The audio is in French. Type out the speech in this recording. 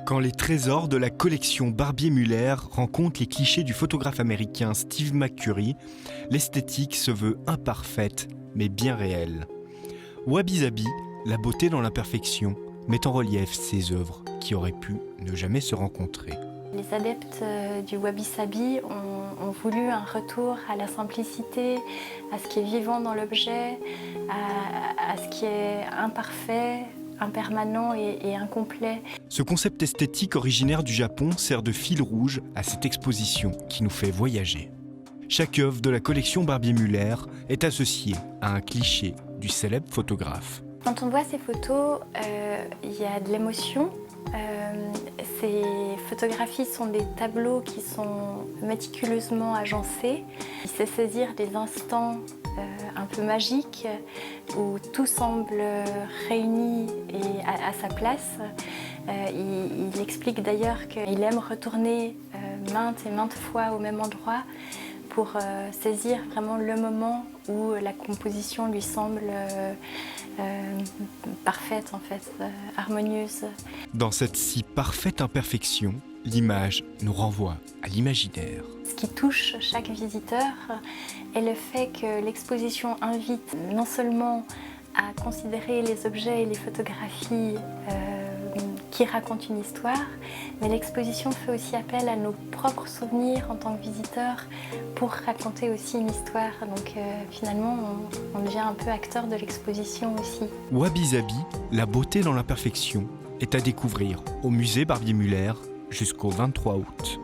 Quand les trésors de la collection Barbier-Muller rencontrent les clichés du photographe américain Steve McCurry, l'esthétique se veut imparfaite, mais bien réelle. Wabi Sabi, la beauté dans l'imperfection, met en relief ses œuvres qui auraient pu ne jamais se rencontrer. Les adeptes du Wabi Sabi ont voulu un retour à la simplicité, à ce qui est vivant dans l'objet, à ce qui est imparfait, impermanent et incomplet. Ce concept esthétique originaire du Japon sert de fil rouge à cette exposition qui nous fait voyager. Chaque œuvre de la collection Barbier-Muller est associée à un cliché du célèbre photographe. Quand on voit ces photos, il y a de l'émotion. Ces photographies sont des tableaux qui sont méticuleusement agencés. Il sait saisir des instants un peu magiques où tout semble réuni et à sa place. Il explique d'ailleurs qu'il aime retourner maintes et maintes fois au même endroit pour saisir vraiment le moment où la composition lui semble parfaite, en fait, harmonieuse. Dans cette si parfaite imperfection, l'image nous renvoie à l'imaginaire. Ce qui touche chaque visiteur est le fait que l'exposition invite non seulement à considérer les objets et les photographies qui racontent une histoire, mais l'exposition fait aussi appel à nos propres souvenirs en tant que visiteurs pour raconter aussi une histoire. Donc finalement, on devient un peu acteur de l'exposition aussi. Wabi Sabi, la beauté dans l'imperfection, est à découvrir au musée Barbier-Muller jusqu'au 23 août.